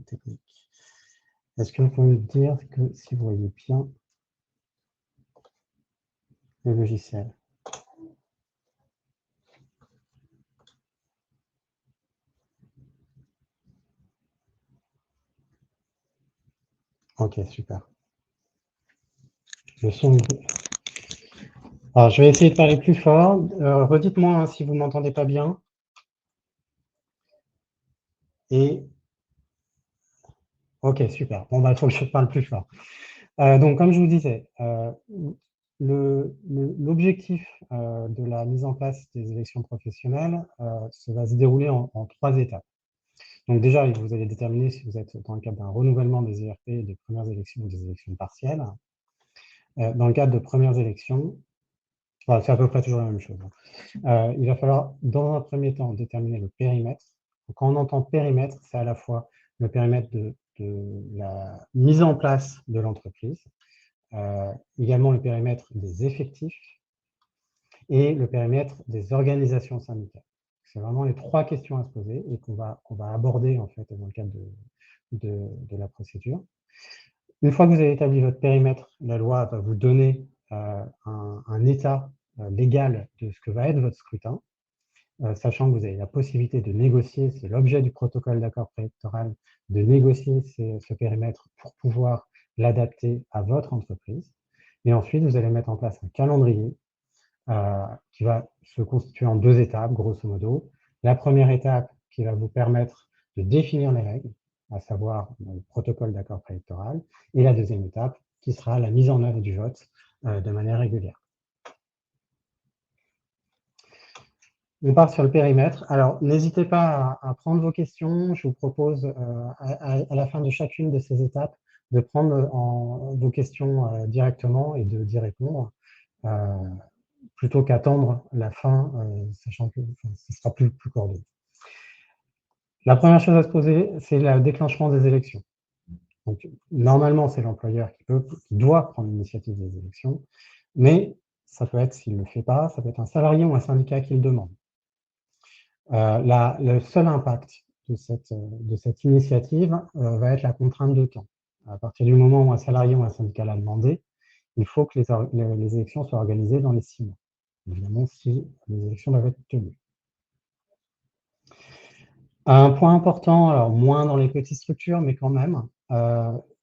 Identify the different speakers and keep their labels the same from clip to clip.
Speaker 1: technique. Est-ce que vous pouvez me dire que si vous voyez bien le logiciel? Ok, super. Le son. Alors, je vais essayer de parler plus fort. Redites-moi hein, si vous ne m'entendez pas bien. Et ok, super. Bon, bah, il faut que je parle plus fort. Donc, comme je vous disais, l'objectif de la mise en place des élections professionnelles, ça va se dérouler en 3 étapes. Donc déjà, vous allez déterminer si vous êtes dans le cadre d'un renouvellement des ERP, des premières élections ou des élections partielles. Dans le cadre de premières élections, enfin, c'est à peu près toujours la même chose. Il va falloir, dans un premier temps, déterminer le périmètre. Donc, quand on entend périmètre, c'est à la fois le périmètre de la mise en place de l'entreprise, également le périmètre des effectifs et le périmètre des organisations syndicales. C'est vraiment les 3 questions à se poser et qu'on va aborder en fait dans le cadre de la procédure. Une fois que vous avez établi votre périmètre, la loi va vous donner un état légal de ce que va être votre scrutin, sachant que vous avez la possibilité de négocier, c'est l'objet du protocole d'accord préélectoral, de négocier ce périmètre pour pouvoir l'adapter à votre entreprise. Et ensuite, vous allez mettre en place un calendrier qui va se constituer en 2 étapes, grosso modo. La première étape qui va vous permettre de définir les règles, à savoir le protocole d'accord préélectoral, et la deuxième étape qui sera la mise en œuvre du vote de manière régulière. On part sur le périmètre. Alors, n'hésitez pas à prendre vos questions. Je vous propose, à la fin de chacune de ces étapes, de prendre vos questions directement et d'y répondre, plutôt qu'attendre la fin, sachant que ce sera plus coordonné. La première chose à se poser, c'est le déclenchement des élections. Donc, normalement, c'est l'employeur qui doit prendre l'initiative des élections, mais ça peut être, s'il ne le fait pas, ça peut être un salarié ou un syndicat qui le demande. Le seul impact de cette initiative va être la contrainte de temps. À partir du moment où un salarié ou un syndicat l'a demandé, il faut que les élections soient organisées dans les 6 mois. Évidemment, si les élections doivent être tenues. Un point important, alors moins dans les petites structures, mais quand même,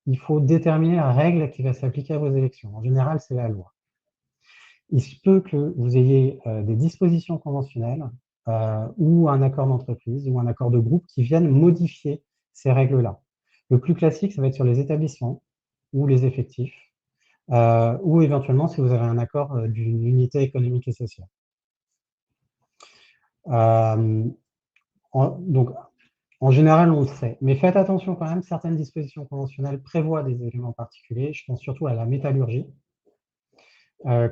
Speaker 1: il faut déterminer la règle qui va s'appliquer à vos élections. En général, c'est la loi. Il se peut que vous ayez des dispositions conventionnelles ou un accord d'entreprise ou un accord de groupe qui viennent modifier ces règles-là. Le plus classique, ça va être sur les établissements ou les effectifs, ou éventuellement si vous avez un accord d'une unité économique et sociale. Donc, en général, on le sait, mais faites attention quand même, certaines dispositions conventionnelles prévoient des éléments particuliers, je pense surtout à la métallurgie,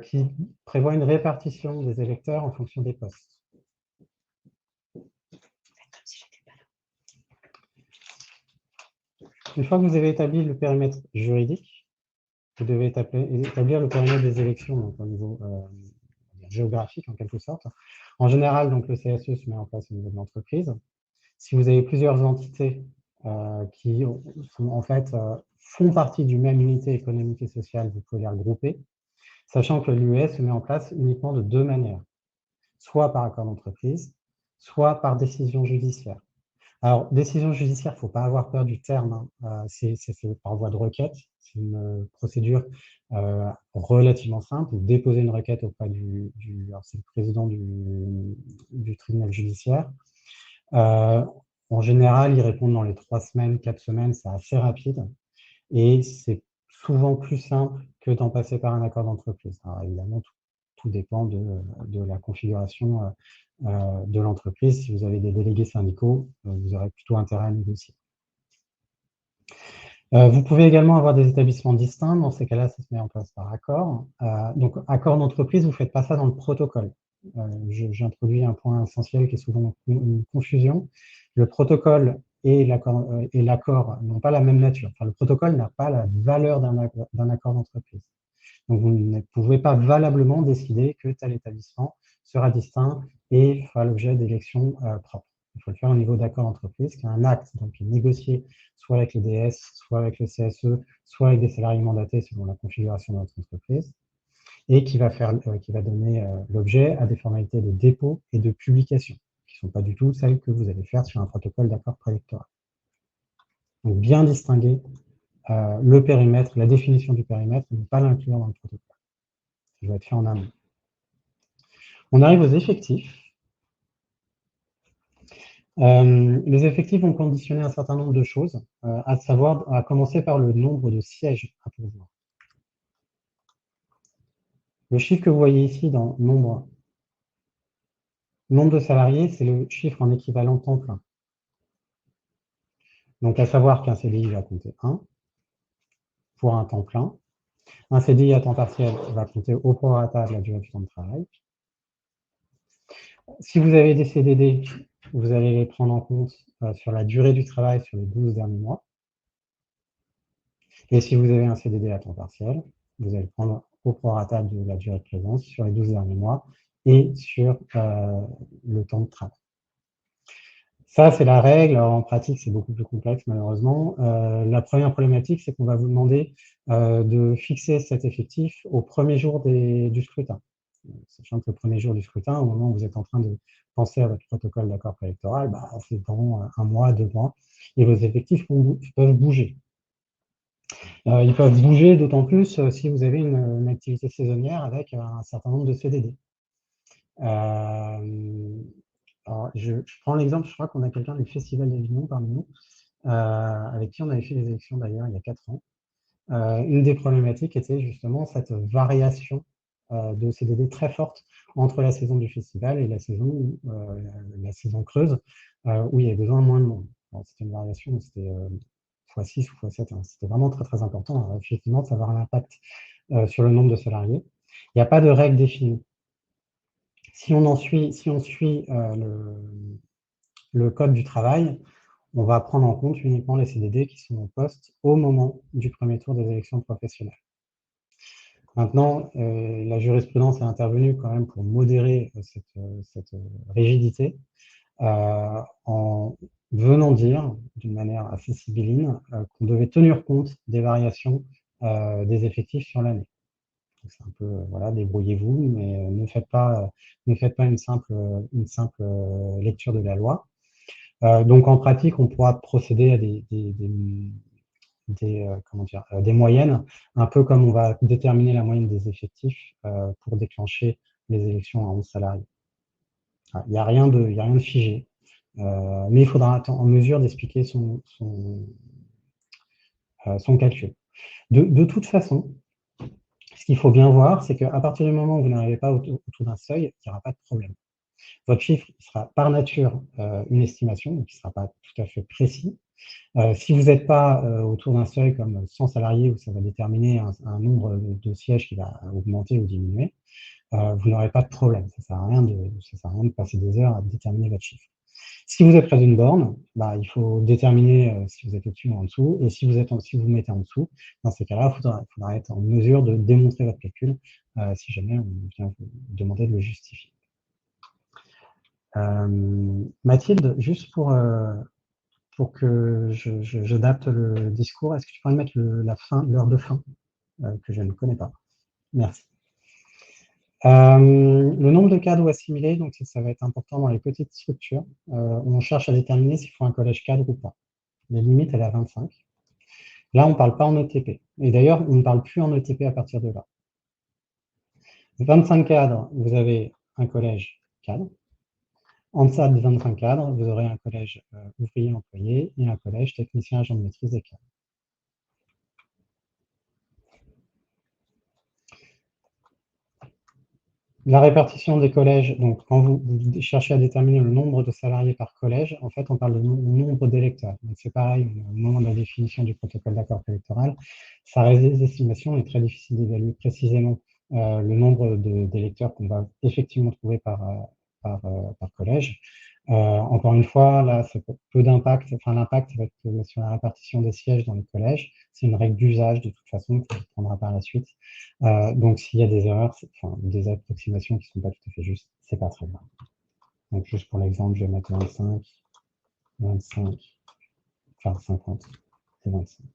Speaker 1: qui prévoit une répartition des électeurs en fonction des postes. Une fois que vous avez établi le périmètre juridique, vous devez établir le périmètre des élections, donc au niveau géographique en quelque sorte. En général, donc, le CSE se met en place au niveau de l'entreprise. Si vous avez plusieurs entités qui en fait, font partie d'une même unité économique et sociale, vous pouvez les regrouper, sachant que l'UE se met en place uniquement de 2 manières, soit par accord d'entreprise, soit par décision judiciaire. Alors, décision judiciaire, il ne faut pas avoir peur du terme, hein. C'est par voie de requête, c'est une procédure relativement simple. Vous déposez une requête auprès alors c'est le président du tribunal judiciaire. En général, ils répondent dans les 3 semaines, 4 semaines, c'est assez rapide et c'est souvent plus simple que d'en passer par un accord d'entreprise. Alors évidemment, tout dépend de la configuration de l'entreprise. Si vous avez des délégués syndicaux, vous aurez plutôt intérêt à négocier. Vous pouvez également avoir des établissements distincts. Dans ces cas-là, ça se met en place par accord. Donc, accord d'entreprise, vous ne faites pas ça dans le protocole. J'introduis un point essentiel qui est souvent une confusion. Le protocole et l'accord n'ont pas la même nature. Enfin, le protocole n'a pas la valeur d'un accord d'entreprise. Donc, vous ne pouvez pas valablement décider que tel établissement sera distinct et fera l'objet d'élections propres. Il faut le faire au niveau d'accord d'entreprise, qui est un acte, donc qui est négocié soit avec les DS, soit avec le CSE, soit avec des salariés mandatés selon la configuration de notre entreprise, et qui va donner l'objet à des formalités de dépôt et de publication, qui ne sont pas du tout celles que vous allez faire sur un protocole d'accord préélectoral. Donc bien distinguer le périmètre, la définition du périmètre, et ne pas l'inclure dans le protocole. Ça doit être fait en amont. On arrive aux effectifs. Les effectifs vont conditionner un certain nombre de choses, à savoir, à commencer par le nombre de sièges à pourvoir. Le chiffre que vous voyez ici dans nombre de salariés, c'est le chiffre en équivalent temps plein. Donc, à savoir qu'un CDI va compter 1 pour un temps plein. Un CDI à temps partiel va compter au prorata de la durée du temps de travail. Si vous avez des CDD, vous allez les prendre en compte sur la durée du travail sur les 12 derniers mois. Et si vous avez un CDD à temps partiel, vous allez le prendre au prorata de la durée de présence sur les 12 derniers mois et sur le temps de travail. Ça, c'est la règle. Alors, en pratique, c'est beaucoup plus complexe, malheureusement. La première problématique, c'est qu'on va vous demander de fixer cet effectif au premier jour du scrutin. Sachant que le premier jour du scrutin, au moment où vous êtes en train de penser à votre protocole d'accord préélectoral, c'est dans 1 mois, 2 mois, et vos effectifs peuvent bouger. Ils peuvent bouger d'autant plus si vous avez une activité saisonnière avec un certain nombre de CDD. Alors, je prends l'exemple, je crois qu'on a quelqu'un du Festival d'Avignon parmi nous, avec qui on avait fait les élections d'ailleurs il y a 4 ans. Une des problématiques était justement cette variation de CDD très forte entre la saison du festival et la saison creuse, où il y avait besoin de moins de monde. C'était une variation, c'était x6 ou x7, hein. C'était vraiment très très important. Alors, effectivement, ça va avoir un impact sur le nombre de salariés. Il n'y a pas de règle définie. Si on suit le code du travail, on va prendre en compte uniquement les CDD qui sont en poste au moment du premier tour des élections professionnelles. Maintenant, la jurisprudence est intervenue quand même pour modérer cette rigidité, en venant dire, d'une manière assez sibylline, qu'on devait tenir compte des variations des effectifs sur l'année. C'est un peu, voilà, débrouillez-vous, mais ne faites pas une simple lecture de la loi. Donc en pratique, on pourra procéder à des moyennes, un peu comme on va déterminer la moyenne des effectifs pour déclencher les élections à 11 salariés. Il n'y a rien de figé, mais il faudra être en mesure d'expliquer son calcul. De toute façon, ce qu'il faut bien voir, c'est qu'à partir du moment où vous n'arrivez pas autour d'un seuil, il n'y aura pas de problème. Votre chiffre sera par nature une estimation, donc il ne sera pas tout à fait précis. Si vous n'êtes pas autour d'un seuil comme 100 salariés, où ça va déterminer un nombre de sièges qui va augmenter ou diminuer, vous n'aurez pas de problème. Ça ne sert à rien de passer des heures à déterminer votre chiffre. Si vous êtes près d'une borne, il faut déterminer si vous êtes au-dessus ou en dessous. Et si vous mettez en dessous, dans ces cas-là, il faudra être en mesure de démontrer votre calcul si jamais on vient vous demander de le justifier. Mathilde, juste pour que j'adapte le discours, est-ce que tu pourrais mettre l'heure de fin, que je ne connais pas? Merci. Le nombre de cadres assimilés, donc ça va être important dans les petites structures. On cherche à déterminer s'il faut un collège cadre ou pas. La limite, elle est à 25. Là, on ne parle pas en ETP. Et d'ailleurs, on ne parle plus en ETP à partir de là. 25 cadres, vous avez un collège cadre. En deçà de 25 cadres, vous aurez un collège ouvrier employé et un collège technicien agent de maîtrise des cadres. La répartition des collèges, donc quand vous cherchez à déterminer le nombre de salariés par collège, en fait, on parle de nombre d'électeurs. Donc c'est pareil, au moment de la définition du protocole d'accord électoral, ça reste des estimations et très difficile d'évaluer précisément le nombre d'électeurs qu'on va effectivement trouver par collège. Encore une fois, là, c'est peu d'impact. Enfin, l'impact va être sur la répartition des sièges dans les collèges. C'est une règle d'usage de toute façon qu'on prendra par la suite. Donc, s'il y a des erreurs, des approximations qui ne sont pas tout à fait justes, c'est pas très grave. Donc, juste pour l'exemple, je vais mettre 25 25, enfin 50 et 25.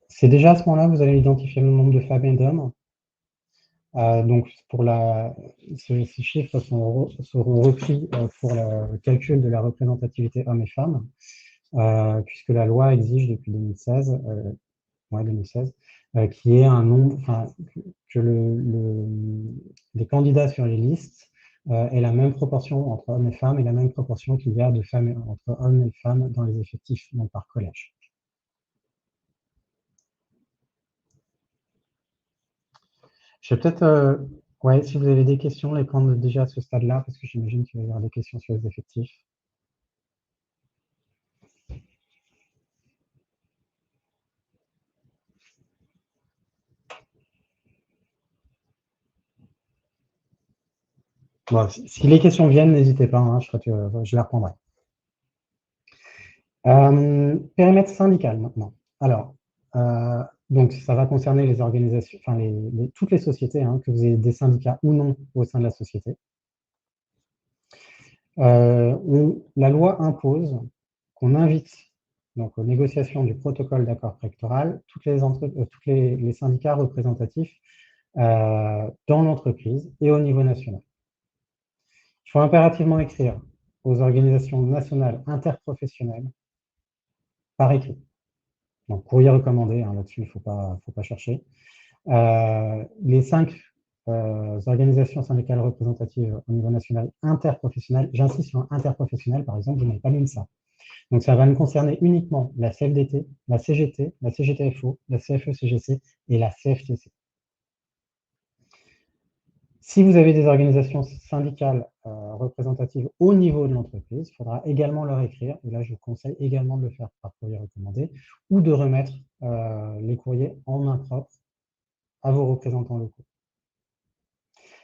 Speaker 1: C'est déjà à ce moment-là, vous allez identifier le nombre de femmes et d'hommes. Donc, ces chiffres seront repris pour le calcul de la représentativité hommes et femmes, puisque la loi exige depuis 2016, 2016 qu'il y ait un nombre, que les candidats sur les listes aient la même proportion entre hommes et femmes et la même proportion qu'il y a de femmes entre hommes et femmes dans les effectifs, donc par collège. Je vais peut-être, ouais, si vous avez des questions, les prendre déjà à ce stade-là, parce que j'imagine qu'il va y avoir des questions sur les effectifs. Bon, si les questions viennent, n'hésitez pas, hein, je les reprendrai. Périmètre syndical maintenant. Alors, donc ça va concerner les organisations, enfin toutes les sociétés, hein, que vous ayez des syndicats ou non au sein de la société. La loi impose qu'on invite donc aux négociations du protocole d'accord préctoral tous les syndicats représentatifs dans l'entreprise et au niveau national. Il faut impérativement écrire aux organisations nationales interprofessionnelles par écrit. Donc, courrier recommandé, hein, là-dessus, il ne faut pas chercher. Les 5 organisations syndicales représentatives au niveau national interprofessionnel, j'insiste sur interprofessionnel, par exemple, vous n'avez pas l'UNSA. Donc, ça va nous concerner uniquement la CFDT, la CGT, la CGTFO, la CFE-CGC et la CFTC. Si vous avez des organisations syndicales représentatives au niveau de l'entreprise, il faudra également leur écrire, et là je vous conseille également de le faire par courrier recommandé, ou de remettre les courriers en main propre à vos représentants locaux.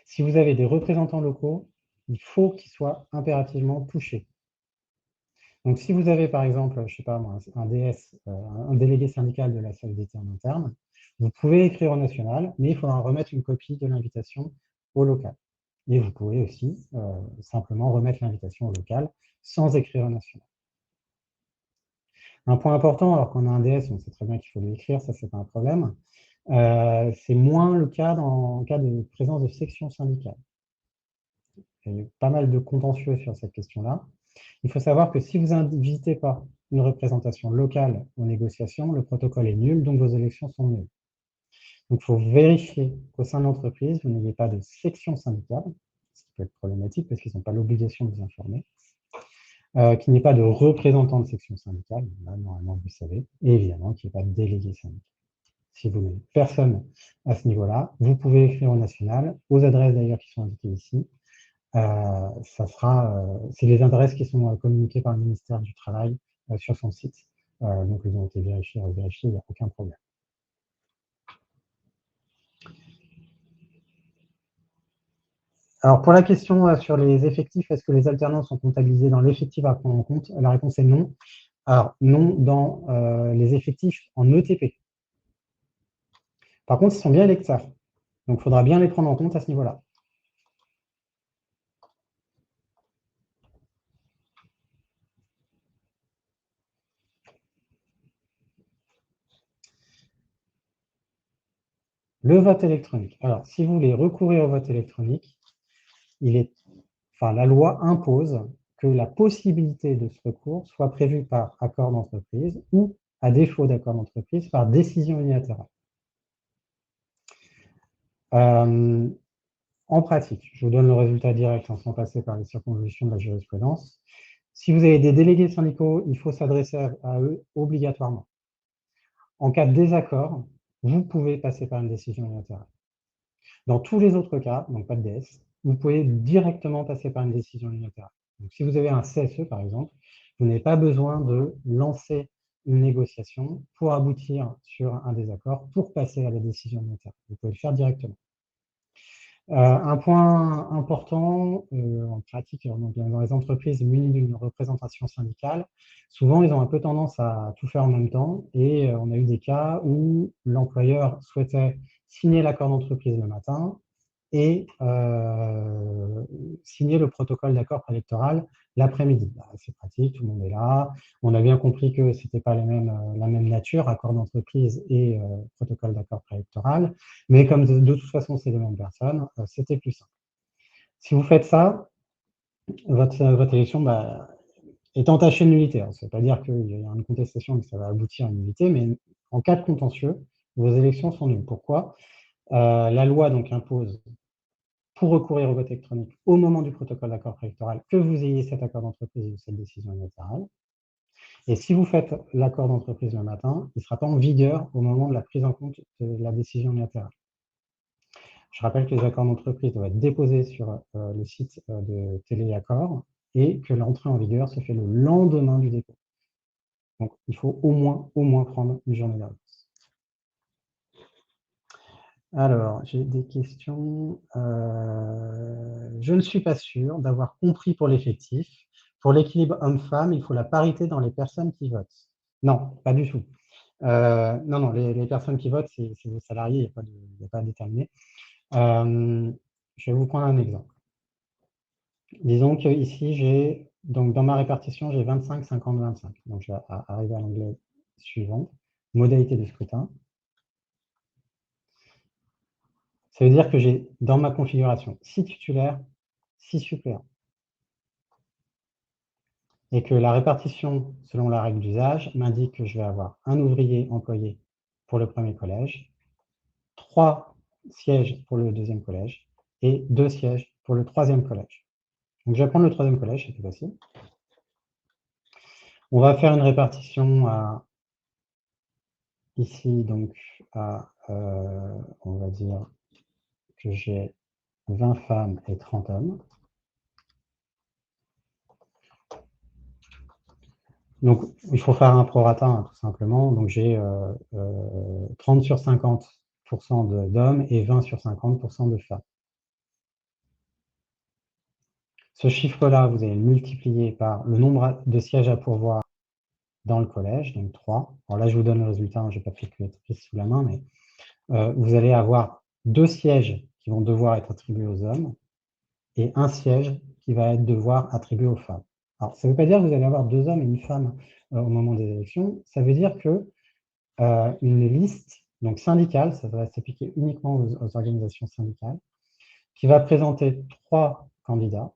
Speaker 1: Si vous avez des représentants locaux, il faut qu'ils soient impérativement touchés. Donc si vous avez par exemple, je ne sais pas moi, un DS, un délégué syndical de la CFDT en interne, vous pouvez écrire au national, mais il faudra remettre une copie de l'invitation au local. Et vous pouvez aussi simplement remettre l'invitation au local sans écrire au national. Un point important, alors qu'on a un DS, on sait très bien qu'il faut l'écrire, ça c'est pas un problème, c'est moins le cas en cas de présence de section syndicale. Il y a pas mal de contentieux sur cette question-là. Il faut savoir que si vous n'invitez pas une représentation locale aux négociations, le protocole est nul, donc vos élections sont nulles. Donc il faut vérifier qu'au sein de l'entreprise, vous n'ayez pas de section syndicale, ce qui peut être problématique parce qu'ils n'ont pas l'obligation de vous informer, qu'il n'y ait pas de représentant de section syndicale, là, normalement vous le savez, et évidemment qu'il n'y ait pas de délégué syndical. Si vous n'avez personne à ce niveau-là, vous pouvez écrire au national, aux adresses d'ailleurs qui sont indiquées ici. C'est les adresses qui sont communiquées par le ministère du Travail sur son site. Donc, ils ont été vérifiés, il n'y a aucun problème. Alors, pour la question sur les effectifs, est-ce que les alternants sont comptabilisés dans l'effectif à prendre en compte? La réponse est non. Alors, non dans les effectifs en ETP. Par contre, ils sont bien électeurs. Donc, il faudra bien les prendre en compte à ce niveau-là. Le vote électronique. Alors, si vous voulez recourir au vote électronique, la loi impose que la possibilité de ce recours soit prévue par accord d'entreprise ou, à défaut d'accord d'entreprise, par décision unilatérale. En pratique, je vous donne le résultat direct sans passer par les circonvolutions de la jurisprudence. Si vous avez des délégués syndicaux, il faut s'adresser à eux obligatoirement. En cas de désaccord, vous pouvez passer par une décision unilatérale. Dans tous les autres cas, donc pas de DS, vous pouvez directement passer par une décision unilatérale. Donc, si vous avez un CSE, par exemple, vous n'avez pas besoin de lancer une négociation pour aboutir sur un désaccord, pour passer à la décision unilatérale. Vous pouvez le faire directement. Un point important en pratique, donc dans les entreprises munies d'une représentation syndicale, souvent ils ont un peu tendance à tout faire en même temps et on a eu des cas où l'employeur souhaitait signer l'accord d'entreprise le matin et signer le protocole d'accord préélectoral l'après-midi. C'est pratique, tout le monde est là. On a bien compris que ce n'était pas la même nature, accord d'entreprise et protocole d'accord préélectoral, mais comme de toute façon c'est les mêmes personnes, c'était plus simple. Si vous faites ça, votre élection est entachée de nullité. Ça ne veut pas dire qu'il y a une contestation et que ça va aboutir à une nullité, mais en cas de contentieux, vos élections sont nulles. Pourquoi? La loi donc impose, pour recourir au vote électronique au moment du protocole d'accord préélectoral, que vous ayez cet accord d'entreprise ou cette décision unilatérale. Et si vous faites l'accord d'entreprise le matin, il ne sera pas en vigueur au moment de la prise en compte de la décision unilatérale. Je rappelle que les accords d'entreprise doivent être déposés sur le site de Téléaccord et que l'entrée en vigueur se fait le lendemain du dépôt. Donc, il faut au moins prendre une journée d'avance. Alors, j'ai des questions. Je ne suis pas sûr d'avoir compris pour l'effectif. Pour l'équilibre homme-femme, il faut la parité dans les personnes qui votent. Non, pas du tout. Non, les personnes qui votent, c'est vos salariés, il n'y a pas à déterminer. Je vais vous prendre un exemple. Disons qu'ici, donc dans ma répartition, j'ai 25, 50, 25. Donc, je vais arriver à l'onglet suivant, modalité de scrutin. Ça veut dire que j'ai, dans ma configuration, 6 titulaires, 6 suppléants. Et que la répartition, selon la règle d'usage, m'indique que je vais avoir un ouvrier employé pour le premier collège, 3 sièges pour le deuxième collège et 2 sièges pour le troisième collège. Donc, je vais prendre le troisième collège, c'est plus facile. On va faire une répartition à, ici, donc, à, on va dire que j'ai 20 femmes et 30 hommes. Donc, il faut faire un prorata, hein, tout simplement. Donc, j'ai 30 sur 50% d'hommes et 20 sur 50% de femmes. Ce chiffre-là, vous allez le multiplier par le nombre de sièges à pourvoir dans le collège, donc 3. Alors là, je vous donne le résultat, hein, je n'ai pas pris calculatrice sous la main, mais vous allez avoir 2 sièges qui vont devoir être attribués aux hommes et un siège qui va devoir attribué aux femmes. Alors, ça ne veut pas dire que vous allez avoir 2 hommes et une femme au moment des élections. Ça veut dire que une liste donc syndicale, ça va s'appliquer uniquement aux organisations syndicales, qui va présenter 3 candidats,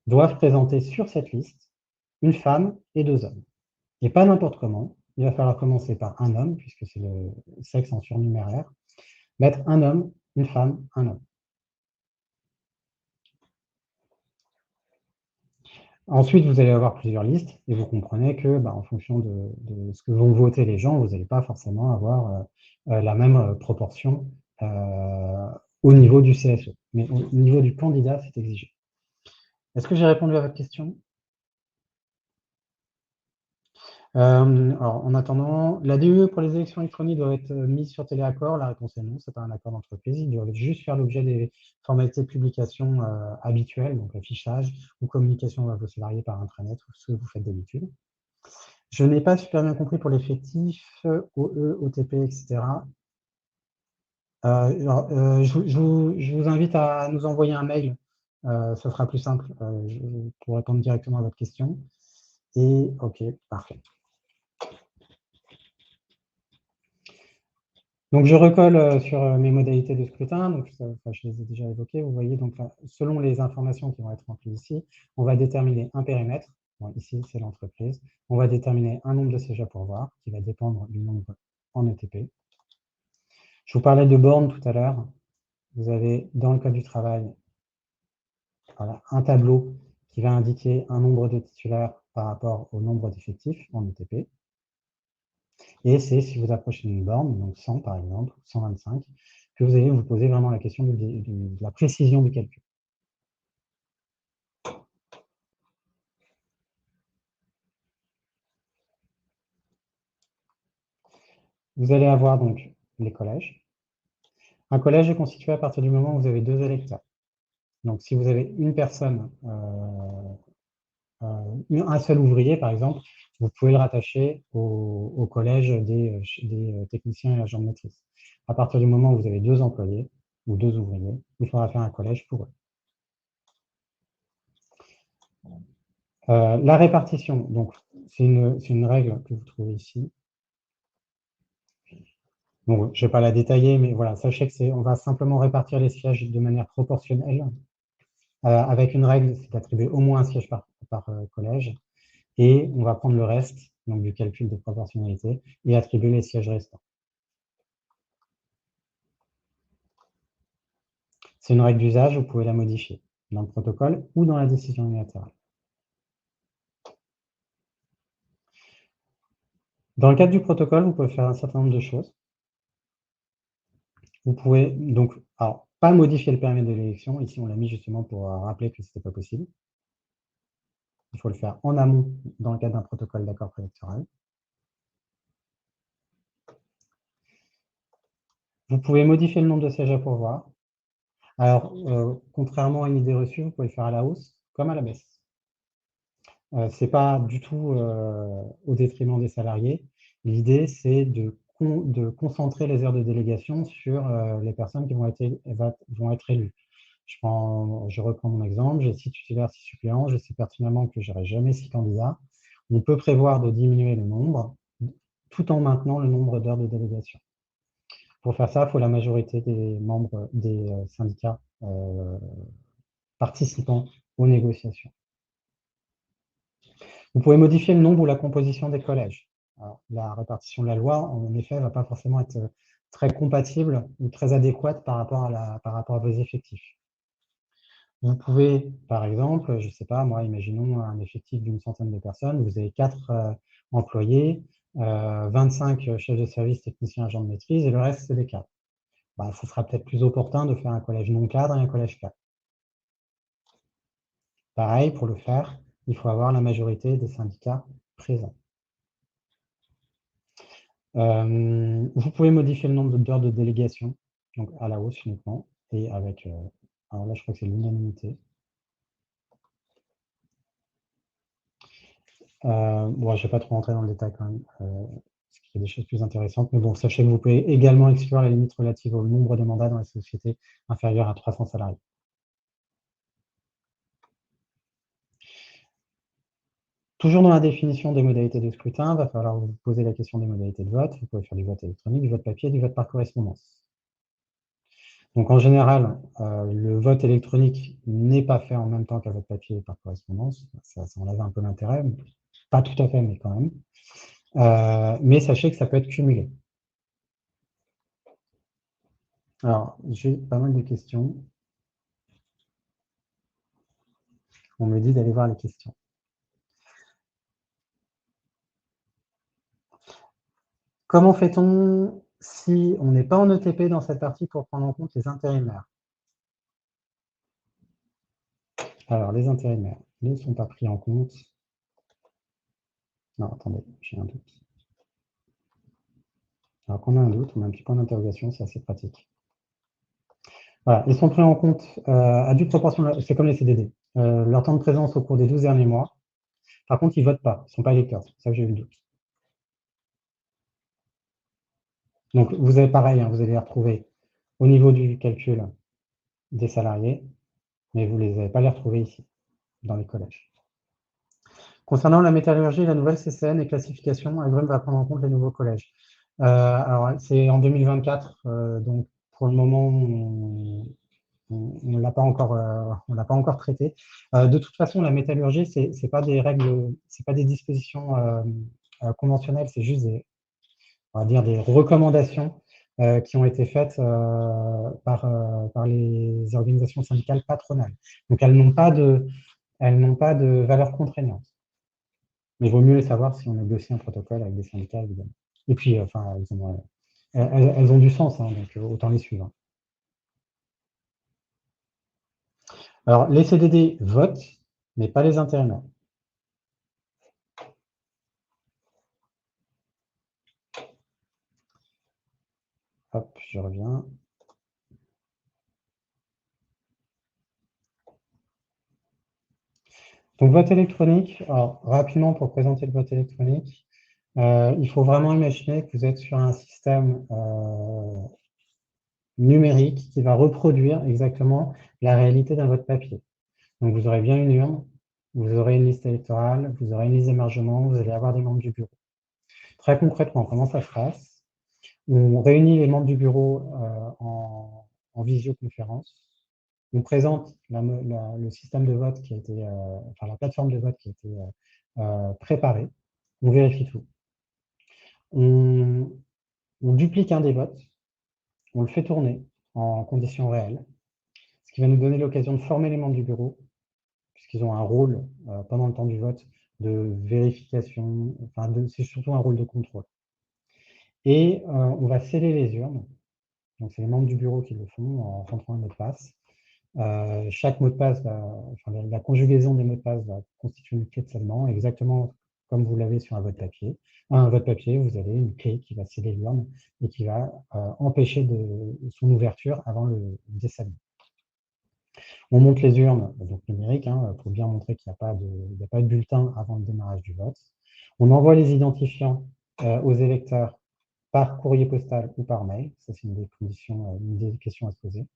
Speaker 1: doivent présenter sur cette liste une femme et 2 hommes. Et pas n'importe comment. Il va falloir commencer par un homme, puisque c'est le sexe en surnuméraire, mettre un homme, une femme, un homme. Ensuite, vous allez avoir plusieurs listes et vous comprenez que, en fonction de ce que vont voter les gens, vous n'allez pas forcément avoir la même proportion au niveau du CSE. Mais au niveau du candidat, c'est exigé. Est-ce que j'ai répondu à votre question? Alors, en attendant, la DE pour les élections électroniques doit être mise sur Téléaccord. La réponse est non, ce n'est pas un accord d'entreprise. Il doit juste faire l'objet des formalités de publication habituelles, donc affichage ou communication à vos salariés par intranet, ou ce que vous faites d'habitude. Je n'ai pas super bien compris pour l'effectif, OE, OTP, etc. Je vous invite à nous envoyer un mail. Ce sera plus simple pour répondre directement à votre question. Et OK, parfait. Donc, je recolle sur mes modalités de scrutin. Donc, je les ai déjà évoquées. Vous voyez, donc, selon les informations qui vont être remplies ici, on va déterminer un périmètre. Bon, ici, c'est l'entreprise. On va déterminer un nombre de sièges à pourvoir qui va dépendre du nombre en ETP. Je vous parlais de bornes tout à l'heure. Vous avez, dans le code du travail, voilà, un tableau qui va indiquer un nombre de titulaires par rapport au nombre d'effectifs en ETP. Et c'est si vous approchez d'une borne, donc 100 par exemple, 125, que vous allez vous poser vraiment la question de la précision du calcul. Vous allez avoir donc les collèges. Un collège est constitué à partir du moment où vous avez 2 électeurs. Donc si vous avez une personne, un seul ouvrier par exemple, vous pouvez le rattacher au collège des techniciens et agents de maîtrise. À partir du moment où vous avez 2 employés, ou 2 ouvriers, il faudra faire un collège pour eux. La répartition, donc c'est une règle que vous trouvez ici. Donc, je ne vais pas la détailler, mais voilà, sachez que on va simplement répartir les sièges de manière proportionnelle, avec une règle, c'est d'attribuer au moins un siège par collège, et on va prendre le reste, donc du calcul de proportionnalité, et attribuer les sièges restants. C'est une règle d'usage, vous pouvez la modifier dans le protocole ou dans la décision unilatérale. Dans le cadre du protocole, vous pouvez faire un certain nombre de choses. Vous pouvez donc, alors, pas modifier le périmètre de l'élection. Ici, on l'a mis justement pour rappeler que ce n'était pas possible. Il faut le faire en amont dans le cadre d'un protocole d'accord préélectoral. Vous pouvez modifier le nombre de sièges à pourvoir. Alors, contrairement à une idée reçue, vous pouvez le faire à la hausse comme à la baisse. Ce n'est pas du tout au détriment des salariés. L'idée, c'est de concentrer les heures de délégation sur les personnes qui vont être élues. Je reprends mon exemple, j'ai 6 titulaires, 6 suppléants, je sais pertinemment que je n'aurai jamais 6 candidats. On peut prévoir de diminuer le nombre, tout en maintenant le nombre d'heures de délégation. Pour faire ça, il faut la majorité des membres des syndicats participant aux négociations. Vous pouvez modifier le nombre ou la composition des collèges. Alors, la répartition de la loi, en effet, ne va pas forcément être très compatible ou très adéquate par rapport à vos effectifs. Vous pouvez, par exemple, je ne sais pas, moi, imaginons un effectif d'une centaine de personnes, vous avez 4 employés, 25 chefs de service, techniciens, agents de maîtrise, et le reste, c'est des cadres. Ce sera peut-être plus opportun de faire un collège non cadre et un collège cadre. Pareil, pour le faire, il faut avoir la majorité des syndicats présents. Vous pouvez modifier le nombre d'heures de délégation, donc à la hausse uniquement, et avec, alors là, je crois que c'est l'unanimité. Bon, je ne vais pas trop rentrer dans le détail quand même, parce qu'il y a des choses plus intéressantes, mais bon, sachez que vous pouvez également exclure la limite relative au nombre de mandats dans les sociétés inférieures à 300 salariés. Toujours dans la définition des modalités de scrutin, il va falloir vous poser la question des modalités de vote. Vous pouvez faire du vote électronique, du vote papier, du vote par correspondance. Donc en général, le vote électronique n'est pas fait en même temps qu'un vote papier et par correspondance. Ça enlève un peu l'intérêt, pas tout à fait, mais quand même. Mais sachez que ça peut être cumulé. Alors, j'ai pas mal de questions. On me dit d'aller voir les questions. Comment fait-on si on n'est pas en ETP dans cette partie pour prendre en compte les intérimaires? Alors, les intérimaires ne sont pas pris en compte. Non, attendez, j'ai un doute. Alors, quand on a un doute, on a un petit point d'interrogation, c'est assez pratique. Voilà, ils sont pris en compte à due proportion, c'est comme les CDD, leur temps de présence au cours des 12 derniers mois. Par contre, ils ne votent pas, ils ne sont pas électeurs, c'est pour ça que j'ai eu le doute. Donc, vous avez pareil, hein, vous allez les retrouver au niveau du calcul des salariés, mais vous ne les avez pas les retrouver ici, dans les collèges. Concernant la métallurgie, la nouvelle CCN et classification, Agrum va prendre en compte les nouveaux collèges. Alors, c'est en 2024, donc pour le moment, on ne l'a pas encore traité. De toute façon, la métallurgie, c'est pas des règles, c'est pas des dispositions conventionnelles, c'est juste on va dire des recommandations qui ont été faites par les organisations syndicales patronales. Donc, elles n'ont pas de valeur contraignante. Mais il vaut mieux les savoir si on négocie un protocole avec des syndicats, évidemment. Et puis, enfin, elles ont du sens, hein, donc autant les suivre. Alors, les CDD votent, mais pas les intérimaires. Hop, je reviens. Donc, vote électronique. Alors, rapidement, pour présenter le vote électronique, il faut vraiment imaginer que vous êtes sur un système numérique qui va reproduire exactement la réalité d'un vote papier. Donc, vous aurez bien une urne, vous aurez une liste électorale, vous aurez une liste d'émargement, vous allez avoir des membres du bureau. Très concrètement, comment ça se passe? On réunit les membres du bureau en visioconférence. On présente le système de vote qui a été, enfin la plateforme de vote qui a été préparée. On vérifie tout. On duplique un des votes, on le fait tourner en conditions réelles, ce qui va nous donner l'occasion de former les membres du bureau, puisqu'ils ont un rôle pendant le temps du vote de vérification, enfin c'est surtout un rôle de contrôle. Et on va sceller les urnes, donc c'est les membres du bureau qui le font en rentrant un mot de passe. Chaque mot de passe, enfin, la conjugaison des mots de passe va constituer une clé de scellement, exactement comme vous l'avez sur un vote papier. Un vote papier, vous avez une clé qui va sceller l'urne et qui va empêcher son ouverture avant le déscellement. On monte les urnes, donc numériques, pour bien montrer qu'il n'y a pas de bulletin avant le démarrage du vote. On envoie les identifiants aux électeurs par courrier postal ou par mail. Ça, c'est une des conditions, une des questions à se poser.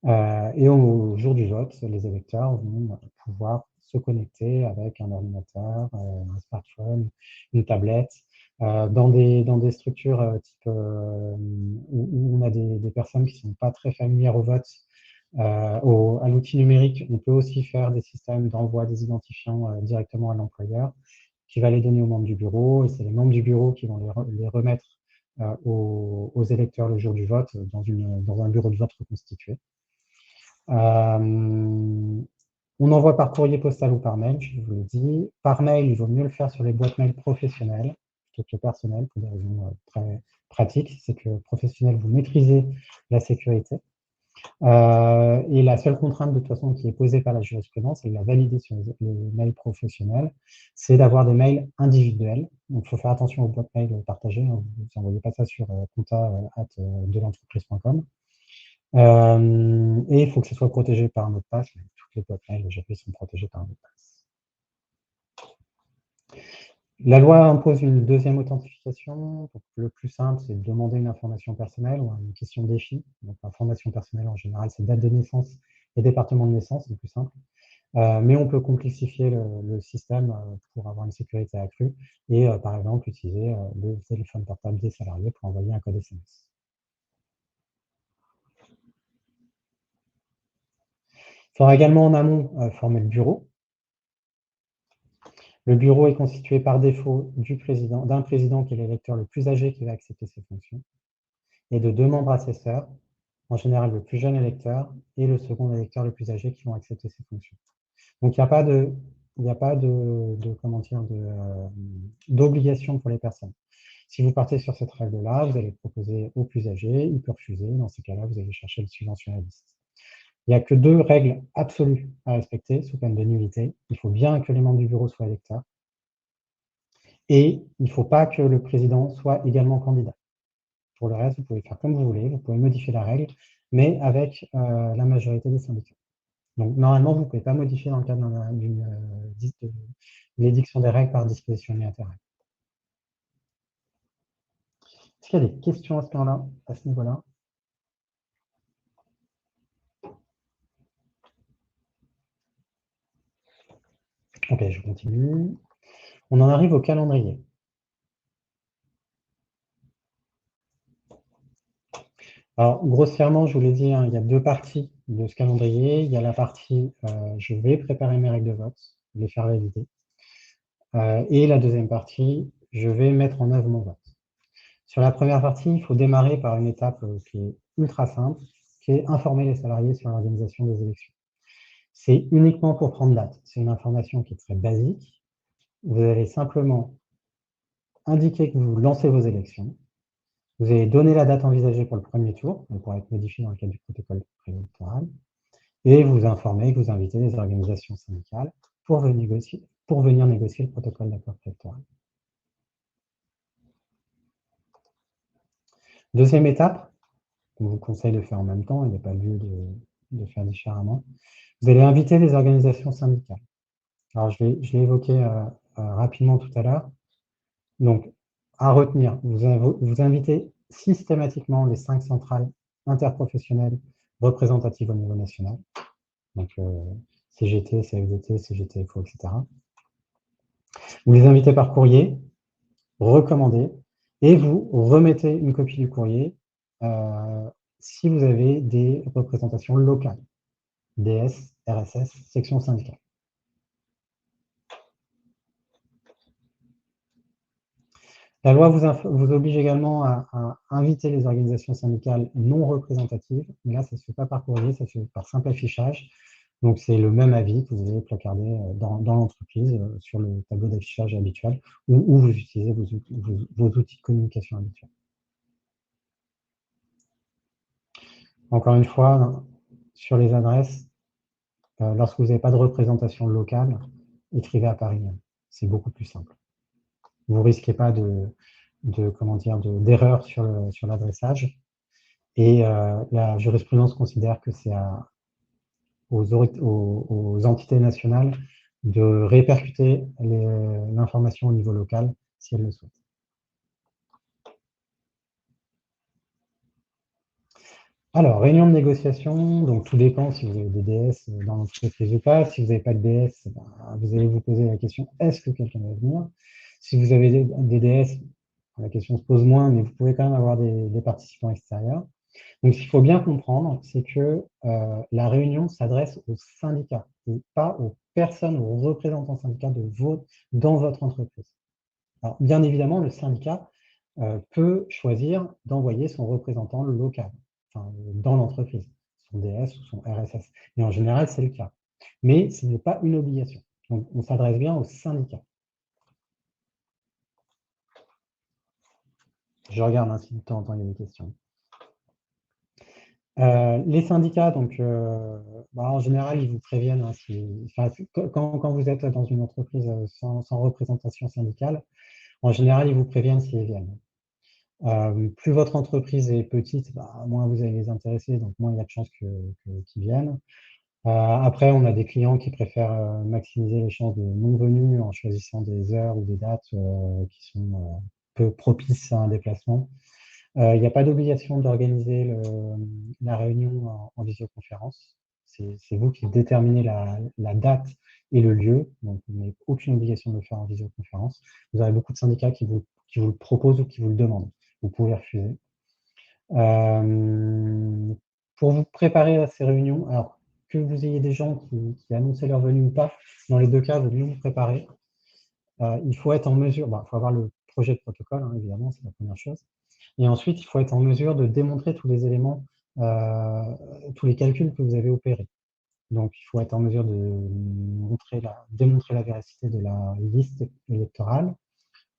Speaker 1: Et au jour du vote, les électeurs vont pouvoir se connecter avec un ordinateur, un smartphone, une tablette, dans des structures type où on a des personnes qui ne sont pas très familières au vote, à l'outil numérique. On peut aussi faire des systèmes d'envoi des identifiants directement à l'employeur, qui va les donner aux membres du bureau, et c'est les membres du bureau qui vont les remettre aux électeurs le jour du vote dans un bureau de vote reconstitué. On envoie par courrier postal ou par mail, je vous l'ai dit. Par mail, il vaut mieux le faire sur les boîtes mail professionnelles plutôt que personnelles, pour des raisons très pratiques. C'est que professionnel, vous maîtrisez la sécurité. Et la seule contrainte de toute façon qui est posée par la jurisprudence, et la valider sur les mails professionnels, c'est d'avoir des mails individuels. Donc, il faut faire attention aux boîtes mail partagées. Vous n'envoyez pas ça sur compta@del'entreprise.com. Et il faut que ce soit protégé par un mot de passe. Toutes les boîtes mail aujourd'hui sont protégées par un mot de passe. La loi impose une deuxième authentification. Donc, le plus simple, c'est de demander une information personnelle ou une question défi. Donc, l'information personnelle, en général, c'est date de naissance et département de naissance, c'est le plus simple. Mais on peut complexifier le système pour avoir une sécurité accrue et, par exemple, utiliser le téléphone portable des salariés pour envoyer un code SMS. Il faudra également en amont former le bureau. Le bureau est constitué par défaut d'un président qui est l'électeur le plus âgé qui va accepter ses fonctions, et de 2 membres assesseurs, en général le plus jeune électeur et le second électeur le plus âgé qui vont accepter ces fonctions. Donc il n'y a pas d'obligation pour les personnes. Si vous partez sur cette règle-là, vous allez proposer au plus âgé, il peut refuser. Dans ces cas-là, vous allez chercher le suivant sur la liste. Il n'y a que 2 règles absolues à respecter, sous peine de nullité. Il faut bien que les membres du bureau soient électeurs. Et il ne faut pas que le président soit également candidat. Pour le reste, vous pouvez faire comme vous voulez, vous pouvez modifier la règle, mais avec la majorité des syndicats. Donc, normalement, vous ne pouvez pas modifier dans le cadre d'une l'édiction des règles par disposition unilatérale. Est-ce qu'il y a des questions à ce niveau-là? Ok, je continue. On en arrive au calendrier. Alors, grossièrement, je vous l'ai dit, il y a 2 parties de ce calendrier. Il y a la partie je vais préparer mes règles de vote, les faire valider. Et la deuxième partie, je vais mettre en œuvre mon vote. Sur la première partie, il faut démarrer par une étape qui est ultra simple, qui est informer les salariés sur l'organisation des élections. C'est uniquement pour prendre date. C'est une information qui est très basique. Vous allez simplement indiquer que vous lancez vos élections. Vous allez donner la date envisagée pour le premier tour, donc pourra être modifiée dans le cadre du protocole préélectoral, et vous informer que vous invitez les organisations syndicales pour venir négocier le protocole d'accord préélectoral. Deuxième étape, qu'on vous conseille de faire en même temps, il n'y a pas lieu de faire différemment. Vous allez inviter les organisations syndicales. Alors, je l'ai évoqué rapidement tout à l'heure. Donc, à retenir, vous invitez systématiquement les 5 centrales interprofessionnelles représentatives au niveau national. Donc, CGT, CFDT, CGTFO, etc. Vous les invitez par courrier, recommandé, et vous remettez une copie du courrier si vous avez des représentations locales, DS, RSS, section syndicale. La loi vous oblige également à inviter les organisations syndicales non représentatives, mais là, ça ne se fait pas par courrier, ça se fait par simple affichage. Donc, c'est le même avis que vous allez placarder dans l'entreprise sur le tableau d'affichage habituel où vous utilisez vos outils de communication habituels. Encore une fois, sur les adresses, lorsque vous n'avez pas de représentation locale, écrivez à Paris même. C'est beaucoup plus simple. Vous ne risquez pas d'erreur sur l'adressage. Et la jurisprudence considère que c'est aux entités nationales de répercuter l'information au niveau local si elles le souhaitent. Alors, réunion de négociation, donc tout dépend si vous avez des DS dans l'entreprise ou pas. Si vous n'avez pas de DS, vous allez vous poser la question, est-ce que quelqu'un va venir? Si vous avez des DS, la question se pose moins, mais vous pouvez quand même avoir des participants extérieurs. Donc, ce qu'il faut bien comprendre, c'est que la réunion s'adresse aux syndicats et pas aux personnes, aux représentants syndicats dans votre entreprise. Alors, bien évidemment, le syndicat peut choisir d'envoyer son représentant local, enfin, dans l'entreprise, son DS ou son RSS. Et en général, c'est le cas. Mais ce n'est pas une obligation. Donc, on s'adresse bien aux syndicats. Je regarde si de temps en temps il y a des questions. Les syndicats, donc, en général, ils vous préviennent, hein, quand vous êtes dans une entreprise sans représentation syndicale, en général, ils vous préviennent s'ils viennent. Plus votre entreprise est petite, moins vous allez les intéresser, donc moins il y a de chances qu'ils viennent. Après, on a des clients qui préfèrent maximiser les chances de non-venue en choisissant des heures ou des dates qui sont peu propices à un déplacement. Il n'y a pas d'obligation d'organiser la réunion en visioconférence. C'est vous qui déterminez la date et le lieu, donc vous n'avez aucune obligation de le faire en visioconférence. Vous avez beaucoup de syndicats qui vous le proposent ou qui vous le demandent. Vous pouvez refuser. Pour vous préparer à ces réunions, alors que vous ayez des gens qui annonçaient leur venue ou pas, dans les deux cas, vous devez vous préparer. Il faut être en mesure, il faut avoir le projet de protocole, hein, évidemment, c'est la première chose. Et ensuite, il faut être en mesure de démontrer tous les éléments, tous les calculs que vous avez opérés. Donc, il faut être en mesure de démontrer la véracité de la liste électorale.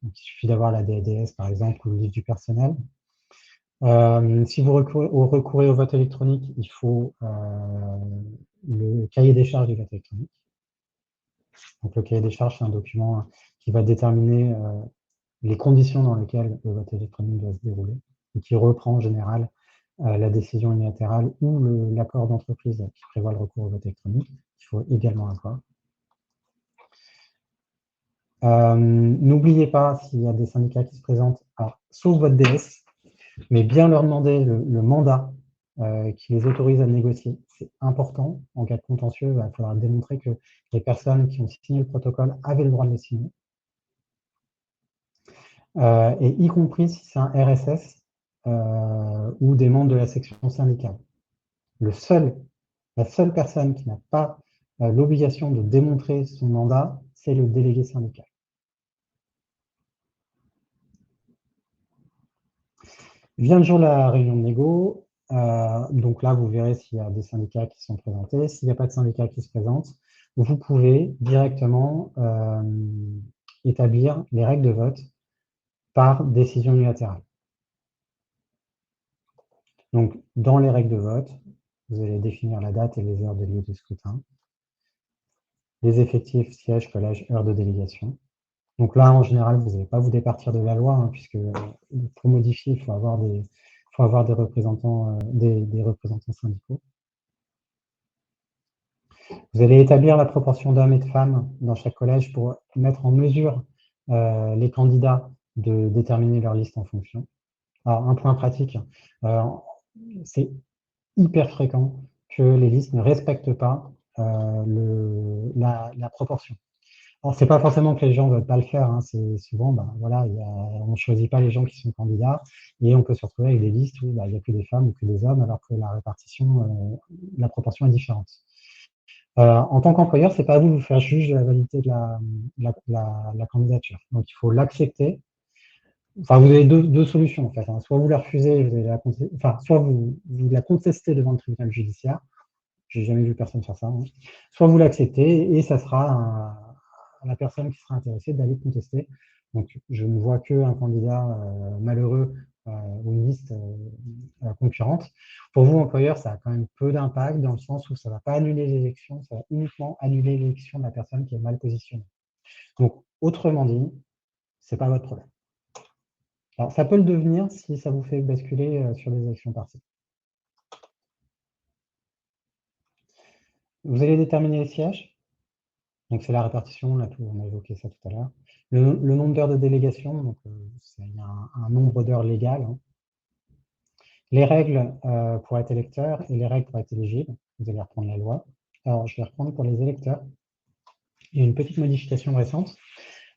Speaker 1: Donc, il suffit d'avoir la DADS, par exemple, ou le livre du personnel. Si vous recourez au vote électronique, il faut le cahier des charges du vote électronique. Donc, le cahier des charges, c'est un document qui va déterminer les conditions dans lesquelles le vote électronique doit se dérouler, et qui reprend en général la décision unilatérale ou l'accord d'entreprise qui prévoit le recours au vote électronique, qu'il faut également avoir. N'oubliez pas, s'il y a des syndicats qui se présentent, sauf votre DS, mais bien leur demander le mandat qui les autorise à négocier. C'est important. En cas de contentieux, il faudra démontrer que les personnes qui ont signé le protocole avaient le droit de le signer. Et y compris si c'est un RSS ou des membres de la section syndicale. La seule personne qui n'a pas l'obligation de démontrer son mandat, c'est le délégué syndical. Vient le jour de la réunion de négo, donc là, vous verrez s'il y a des syndicats qui sont présentés. S'il n'y a pas de syndicats qui se présentent, vous pouvez directement établir les règles de vote par décision unilatérale. Donc, dans les règles de vote, vous allez définir la date et les heures de lieu de scrutin, les effectifs, sièges, collèges, heures de délégation. Donc là, en général, vous n'allez pas vous départir de la loi, hein, puisque pour modifier, il faut avoir des représentants, des représentants syndicaux. Vous allez établir la proportion d'hommes et de femmes dans chaque collège pour mettre en mesure les candidats de déterminer leur liste en fonction. Alors, un point pratique, c'est hyper fréquent que les listes ne respectent pas la proportion. Alors, c'est pas forcément que les gens veulent pas le faire, hein, c'est souvent, voilà, on choisit pas les gens qui sont candidats et on peut se retrouver avec des listes où il y a que des femmes ou que des hommes alors que la répartition, la proportion est différente. En tant qu'employeur, c'est pas à vous de vous faire juge de la validité de la candidature. Donc il faut l'accepter. Enfin, vous avez deux solutions en fait, hein. Soit vous la refusez, vous allez soit vous la contestez devant le tribunal judiciaire. J'ai jamais vu personne faire ça, hein. Soit vous l'acceptez et ça sera à la personne qui sera intéressée d'aller contester. Donc je ne vois qu'un candidat malheureux ou une liste concurrente. Pour vous, employeur, ça a quand même peu d'impact dans le sens où ça ne va pas annuler l'élection, ça va uniquement annuler l'élection de la personne qui est mal positionnée. Donc, autrement dit, ce n'est pas votre problème. Alors, ça peut le devenir si ça vous fait basculer sur les élections partielles. Vous allez déterminer les sièges. Donc, c'est la répartition, là, on a évoqué ça tout à l'heure. Le nombre d'heures de délégation, donc il y a un nombre d'heures légales, hein. Les règles pour être électeur et les règles pour être éligible. Vous allez reprendre la loi. Alors, je vais reprendre pour les électeurs. Il y a une petite modification récente.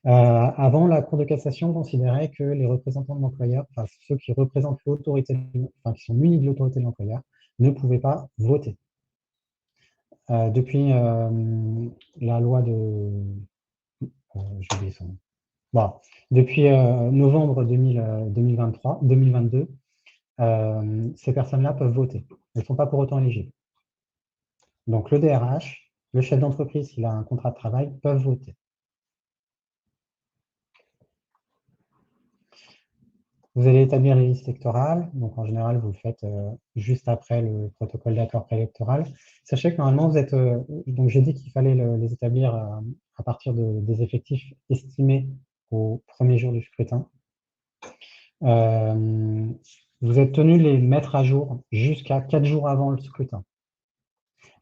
Speaker 1: Avant, la Cour de cassation considérait que les représentants de l'employeur, enfin ceux qui représentent l'autorité, enfin qui sont munis de l'autorité de l'employeur, ne pouvaient pas voter. Depuis la loi de... j'ai oublié son nom. Bon, depuis novembre 2022, ces personnes-là peuvent voter. Elles ne sont pas pour autant éligibles. Donc le DRH, le chef d'entreprise, s'il a un contrat de travail, peuvent voter. Vous allez établir les listes électorales. Donc en général, vous le faites juste après le protocole d'accord préélectoral. Sachez que normalement, vous êtes... donc j'ai dit qu'il fallait les établir à partir des effectifs estimés au premier jour du scrutin. Vous êtes tenu de les mettre à jour jusqu'à 4 jours avant le scrutin.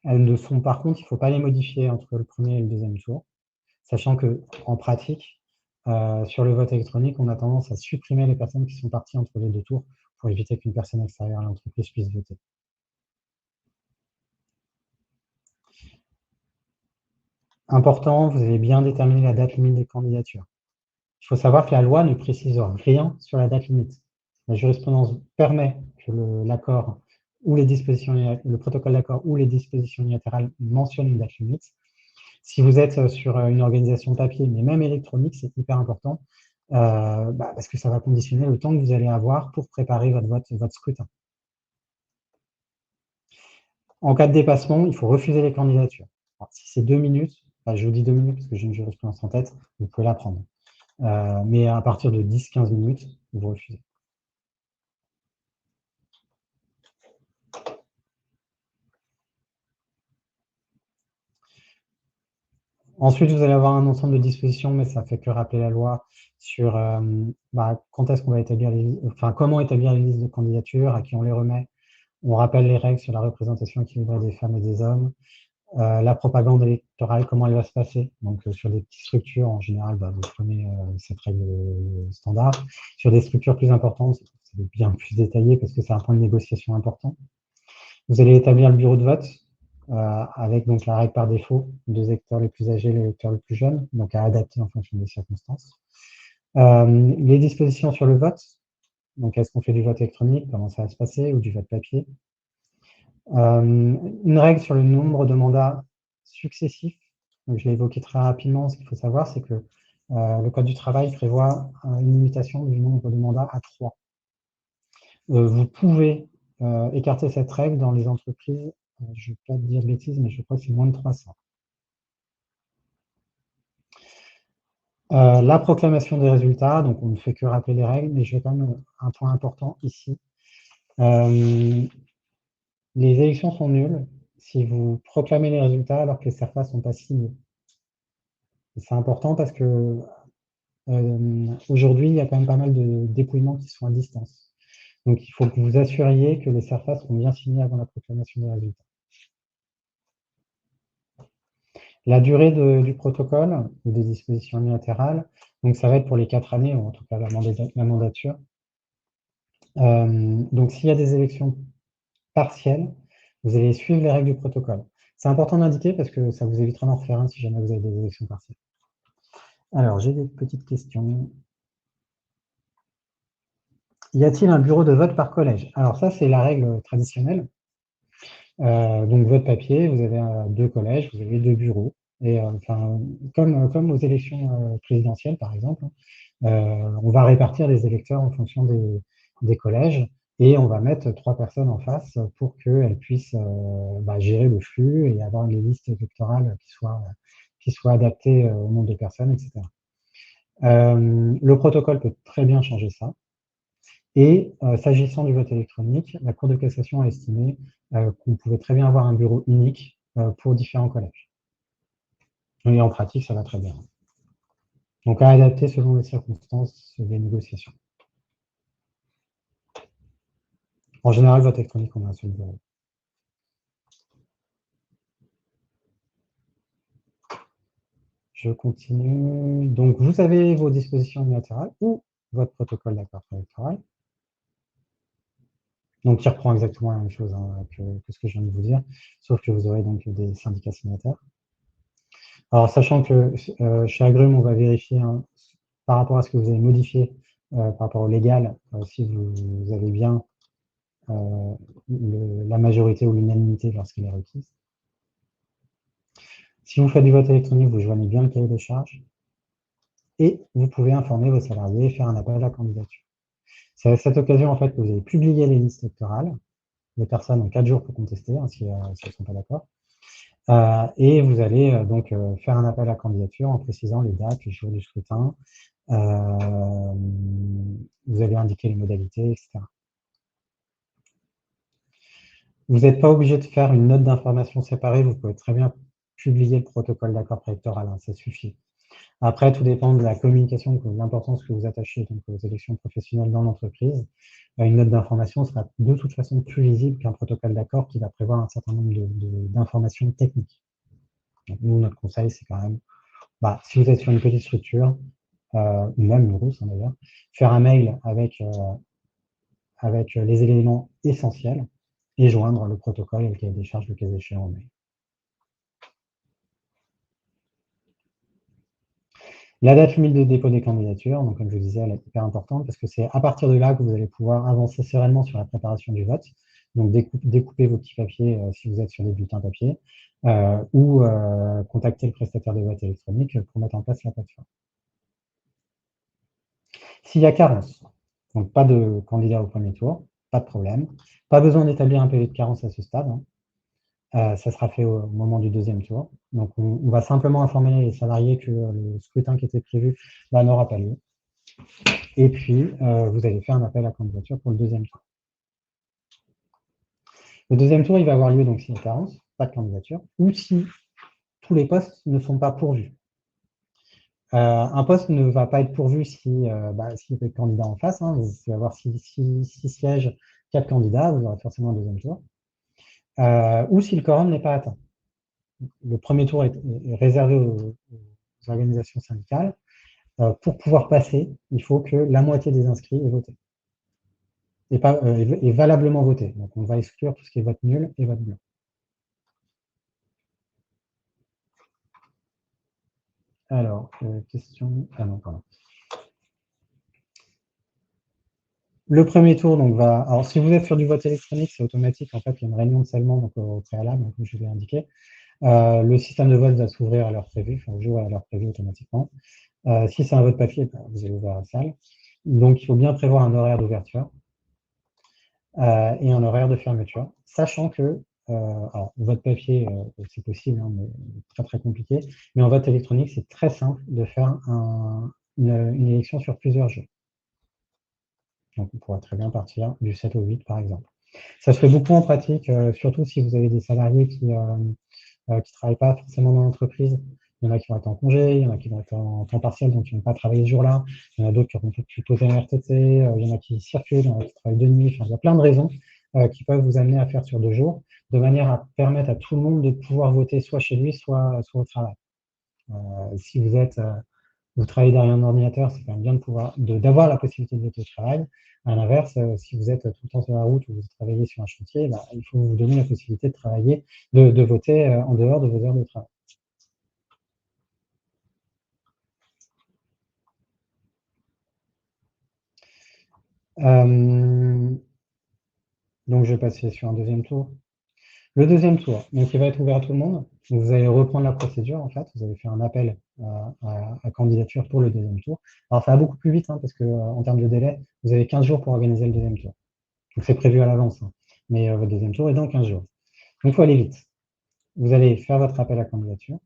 Speaker 1: Elles ne sont, par contre, il ne faut pas les modifier entre le premier et le deuxième tour, sachant qu'en pratique, sur le vote électronique, on a tendance à supprimer les personnes qui sont parties entre les deux tours pour éviter qu'une personne extérieure à l'entreprise puisse voter. Important, vous avez bien déterminé la date limite des candidatures. Il faut savoir que la loi ne précise rien sur la date limite. La jurisprudence permet que l'accord ou les dispositions, le protocole d'accord ou les dispositions unilatérales mentionnent une date limite. Si vous êtes sur une organisation papier, mais même électronique, c'est hyper important parce que ça va conditionner le temps que vous allez avoir pour préparer votre scrutin. En cas de dépassement, il faut refuser les candidatures. Alors, si c'est 2 minutes, je vous dis 2 minutes parce que j'ai une jurisprudence en tête, vous pouvez la prendre. Mais à partir de 10-15 minutes, vous refusez. Ensuite, vous allez avoir un ensemble de dispositions, mais ça ne fait que rappeler la loi sur quand est-ce qu'on va établir comment établir les listes de candidatures, à qui on les remet. On rappelle les règles sur la représentation équilibrée des femmes et des hommes. La propagande électorale, comment elle va se passer. Donc, sur des petites structures, en général, vous prenez cette règle standard. Sur des structures plus importantes, c'est bien plus détaillé parce que c'est un point de négociation important. Vous allez établir le bureau de vote avec donc la règle par défaut, les électeurs les plus âgés, les électeurs les plus jeunes, donc à adapter en fonction des circonstances. Les dispositions sur le vote, donc est-ce qu'on fait du vote électronique, comment ça va se passer, ou du vote papier. Une règle sur le nombre de mandats successifs. Donc, je l'ai évoqué très rapidement. Ce qu'il faut savoir, c'est que le Code du travail prévoit une limitation du nombre de mandats à 3. Vous pouvez écarter cette règle dans les entreprises, je ne vais pas dire de bêtises, mais je crois que c'est moins de 300. La proclamation des résultats, donc on ne fait que rappeler les règles, mais je vais quand même un point important ici. Les élections sont nulles si vous proclamez les résultats alors que les CERFA ne sont pas signés. C'est important parce que aujourd'hui, il y a quand même pas mal de dépouillements qui sont à distance. Donc, il faut que vous assuriez que les CERFA seront bien signés avant la proclamation des résultats. La durée du protocole ou des dispositions unilatérales, donc ça va être pour les 4 années, ou en tout cas la mandature. Donc, s'il y a des élections partiel, vous allez suivre les règles du protocole. C'est important d'indiquer parce que ça vous évitera d'en refaire un si jamais vous avez des élections partielles. Alors, j'ai des petites questions. Y a-t-il un bureau de vote par collège? Alors ça, c'est la règle traditionnelle. Donc vote papier, vous avez 2 collèges, vous avez 2 bureaux. Et enfin, comme aux élections présidentielles, par exemple, on va répartir les électeurs en fonction des collèges et on va mettre 3 personnes en face pour qu'elles puissent gérer le flux et avoir les listes électorales qui soient adaptées au nombre de personnes, etc. Le protocole peut très bien changer ça. Et s'agissant du vote électronique, la Cour de cassation a estimé qu'on pouvait très bien avoir un bureau unique pour différents collèges. Et en pratique, ça va très bien. Donc à adapter selon les circonstances des négociations. En général, vote électronique, on a un seul bureau. Je continue. Donc vous avez vos dispositions unilatérales ou votre protocole d'accord électoral. Donc qui reprend exactement la même chose que ce que je viens de vous dire, sauf que vous aurez donc des syndicats signataires. Alors, sachant que chez Agrumes, on va vérifier par rapport à ce que vous avez modifié, par rapport au légal, si vous avez bien la majorité ou l'unanimité lorsqu'elle est requise. Si vous faites du vote électronique, vous joignez bien le cahier des charges et vous pouvez informer vos salariés et faire un appel à candidature. C'est à cette occasion en fait que vous allez publier les listes électorales. Les personnes ont 4 jours pour contester si elles ne sont pas d'accord. Et vous allez donc faire un appel à candidature en précisant les dates, les jours du scrutin. Vous allez indiquer les modalités, etc. Vous n'êtes pas obligé de faire une note d'information séparée, vous pouvez très bien publier le protocole d'accord préélectoral, ça suffit. Après, tout dépend de la communication, de l'importance que vous attachez donc, aux élections professionnelles dans l'entreprise. Une note d'information sera de toute façon plus lisible qu'un protocole d'accord qui va prévoir un certain nombre d'informations techniques. Donc, nous, notre conseil, c'est quand même, si vous êtes sur une petite structure, ou même une grosse d'ailleurs, faire un mail avec les éléments essentiels et joindre le protocole et le cahier des charges le cas échéant au mail. La date limite de dépôt des candidatures, donc comme je vous disais, elle est hyper importante parce que c'est à partir de là que vous allez pouvoir avancer sereinement sur la préparation du vote. Donc découpez vos petits papiers si vous êtes sur des bulletins papier ou contacter le prestataire de vote électronique pour mettre en place la plateforme. S'il y a carence, donc pas de candidat au premier tour, pas de problème. Pas besoin d'établir un PV de carence à ce stade. Ça sera fait au moment du deuxième tour. Donc on va simplement informer les salariés que le scrutin qui était prévu n'aura pas lieu. Et puis vous allez faire un appel à candidature pour le deuxième tour. Le deuxième tour, il va avoir lieu donc s'il y a carence, pas de candidature, ou si tous les postes ne sont pas pourvus. Un poste ne va pas être pourvu s'il y a des candidats en face. Vous allez avoir 6 sièges, 4 candidats, vous aurez forcément un deuxième tour. Ou si le quorum n'est pas atteint. Le premier tour est réservé aux organisations syndicales. Pour pouvoir passer, il faut que la moitié des inscrits aient voté. Et valablement voté. Donc on va exclure tout ce qui est vote nul et vote blanc. Alors, question... Ah non, pardon. Le premier tour, donc, va... Alors, si vous êtes sur du vote électronique, c'est automatique. En fait, il y a une réunion de scellement donc, au préalable, donc, comme je vous l'ai indiqué. Le système de vote va s'ouvrir à l'heure prévue, enfin, jour à l'heure prévue automatiquement. Si c'est un vote papier, vous allez ouvrir la salle. Donc, il faut bien prévoir un horaire d'ouverture et un horaire de fermeture, sachant que, alors, vote papier, c'est possible, mais très très compliqué, mais en vote électronique, c'est très simple de faire une élection sur plusieurs jours. Donc, on pourra très bien partir du 7 au 8, par exemple. Ça se fait beaucoup en pratique, surtout si vous avez des salariés qui ne travaillent pas forcément dans l'entreprise. Il y en a qui vont être en congé, il y en a qui vont être en temps partiel, donc qui ne vont pas travailler ce jour-là. Il y en a d'autres qui vont peut-être poser un RTT, il y en a qui circulent, il y en a qui travaillent de nuit. Enfin, il y a plein de raisons qui peuvent vous amener à faire sur 2 jours, de manière à permettre à tout le monde de pouvoir voter soit chez lui, soit au travail. Si vous êtes vous travaillez derrière un ordinateur, c'est quand même bien d'avoir la possibilité de voter au travail. À l'inverse, si vous êtes tout le temps sur la route ou vous travaillez sur un chantier, bah, il faut vous donner la possibilité de travailler, de voter en dehors de vos heures de travail. Donc, je vais passer sur un deuxième tour. Le deuxième tour, donc il va être ouvert à tout le monde. Donc, vous allez reprendre la procédure, en fait. Vous allez faire un appel à candidature pour le deuxième tour. Alors, ça va beaucoup plus vite, hein, parce que en termes de délai, vous avez 15 jours pour organiser le deuxième tour. Donc, c'est prévu à l'avance, hein. Mais votre deuxième tour est dans 15 jours. Donc, il faut aller vite. Vous allez faire votre appel à candidature.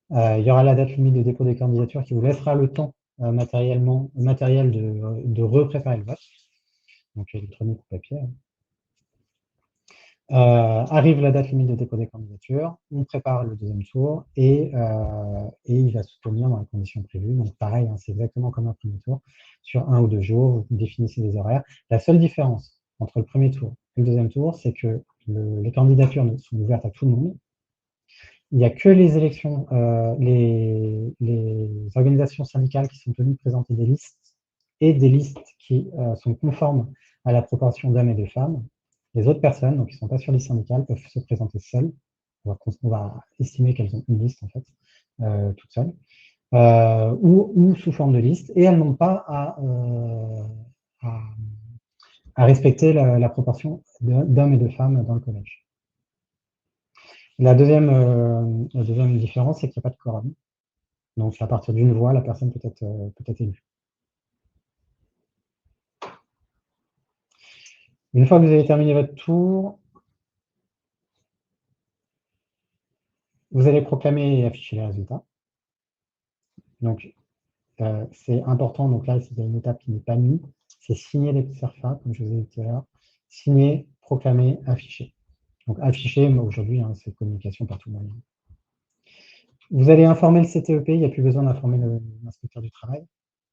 Speaker 1: Il y aura la date limite de dépôt des candidatures qui vous laissera le temps matériel de repréparer le vote, donc électronique ou papier. Arrive la date limite de dépôt des candidatures, on prépare le deuxième tour et il va se tenir dans les conditions prévues. Donc pareil, hein, c'est exactement comme un premier tour. Sur 1 ou 2 jours, vous définissez les horaires. La seule différence entre le premier tour et le deuxième tour, c'est que les candidatures sont ouvertes à tout le monde. Il n'y a que les élections, les organisations syndicales qui sont tenues de présenter des listes et des listes qui sont conformes à la proportion d'hommes et de femmes. Les autres personnes, donc qui ne sont pas sur les syndicales, peuvent se présenter seules. On va estimer qu'elles ont une liste en fait, toutes seules, ou sous forme de liste, et elles n'ont pas à respecter la proportion d'hommes et de femmes dans le collège. La deuxième différence, c'est qu'il n'y a pas de quorum. Donc, à partir d'une voix, la personne peut être élue. Une fois que vous avez terminé votre tour, vous allez proclamer et afficher les résultats. Donc, c'est important. Donc là, il y a une étape qui n'est pas mise, c'est signer les CERFA, comme je vous ai dit tout à l'heure. Signer, proclamer, afficher. Donc, afficher, aujourd'hui, hein, c'est communication par tout moyen. Vous allez informer le CTEP, il n'y a plus besoin d'informer l'inspecteur du travail.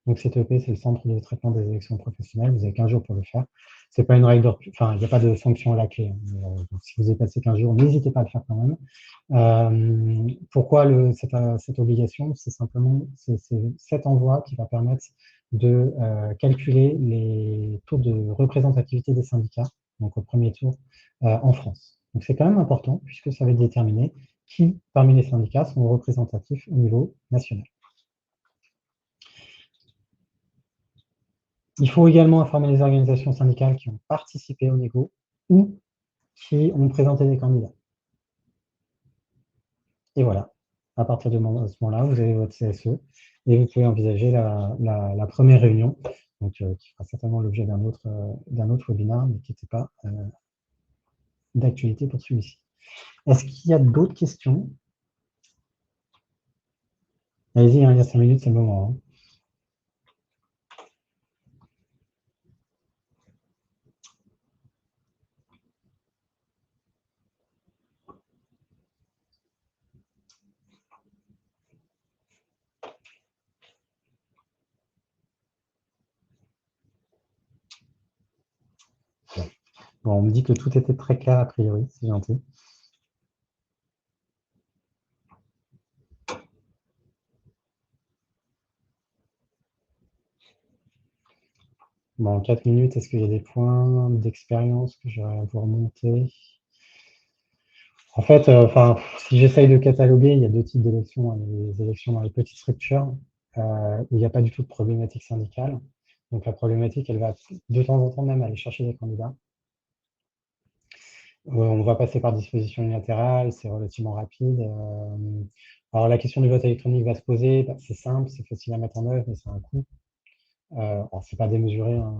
Speaker 1: Donc, CTEP, c'est le centre de traitement des élections professionnelles. Vous avez 15 jours pour le faire. C'est pas une règle enfin, il n'y a pas de sanction à la clé. Donc, si vous avez passé 15 jours, n'hésitez pas à le faire quand même. Pourquoi cette obligation? C'est simplement cet envoi qui va permettre de calculer les taux de représentativité des syndicats, donc au premier tour, en France. Donc, c'est quand même important puisque ça va déterminer qui, parmi les syndicats, sont représentatifs au niveau national. Il faut également informer les organisations syndicales qui ont participé au négo ou qui ont présenté des candidats. Et voilà, à partir de ce moment-là, vous avez votre CSE et vous pouvez envisager la première réunion, donc, qui sera certainement l'objet d'un autre webinaire, mais qui n'était pas d'actualité pour celui-ci. Est-ce qu'il y a d'autres questions? Allez-y, hein, il y a 5 minutes, c'est le moment. Hein. Bon, on me dit que tout était très clair a priori, c'est gentil. Bon, en 4 minutes, est-ce qu'il y a des points d'expérience que j'aurais à vous remonter? En fait, si j'essaye de cataloguer, il y a 2 types d'élections, hein. Les élections dans les petites structures, où il n'y a pas du tout de problématique syndicale. Donc la problématique, elle va de temps en temps même aller chercher des candidats. On va passer par disposition unilatérale, c'est relativement rapide. Alors la question du vote électronique va se poser, c'est simple, c'est facile à mettre en œuvre, mais c'est un coût. Alors c'est pas démesuré, hein,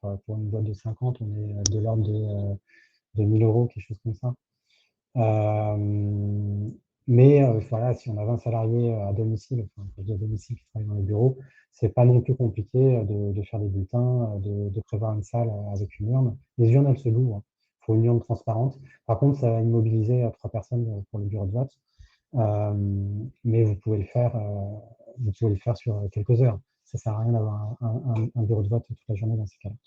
Speaker 1: pour une boîte de 50, on est de l'ordre de 1 000 €, quelque chose comme ça. Mais voilà, si on a 20 salariés à domicile, enfin, quand je dis à domicile qui travaillent dans les bureaux, c'est pas non plus compliqué de faire des bulletins, de prévoir une salle avec une urne. Les urnes, elles se louent, hein. Il faut une urne transparente. Par contre, ça va immobiliser 3 personnes pour le bureau de vote. Mais vous pouvez le faire sur quelques heures. Ça sert à rien d'avoir un bureau de vote toute la journée dans ces cas-là.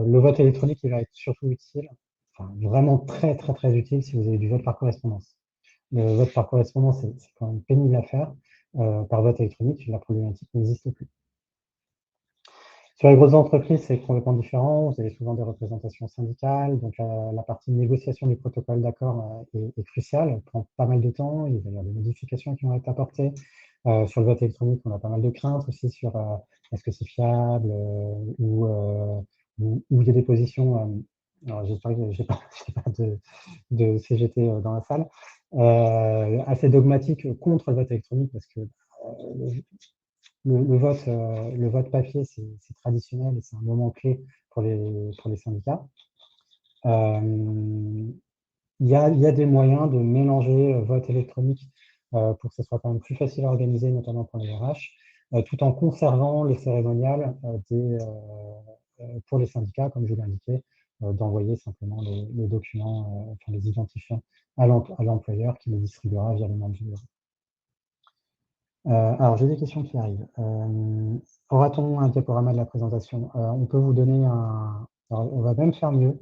Speaker 1: Le vote électronique, il va être surtout utile, enfin, vraiment très, très, très utile si vous avez du vote par correspondance. Le vote par correspondance, c'est quand même pénible à faire. par vote électronique, la problématique n'existe plus. Sur les grosses entreprises, c'est complètement différent. Vous avez souvent des représentations syndicales, donc la partie négociation du protocole d'accord est cruciale, elle prend pas mal de temps, il va y avoir des modifications qui vont être apportées. Sur le vote électronique, on a pas mal de craintes aussi sur est-ce que c'est fiable ou il y a des positions. Alors j'espère que j'ai pas de CGT dans la salle, assez dogmatiques contre le vote électronique parce que le vote papier, c'est traditionnel et c'est un moment clé pour les syndicats. Il y a des moyens de mélanger vote électronique pour que ce soit quand même plus facile à organiser, notamment pour les RH, tout en conservant le cérémonial pour les syndicats, comme je l'ai indiqué, d'envoyer simplement les documents, enfin les identifiants à l'employeur qui les distribuera via les membres du bureau. Alors, j'ai des questions qui arrivent. Aura-t-on un diaporama de la présentation? On peut vous donner un... Alors, on va même faire mieux.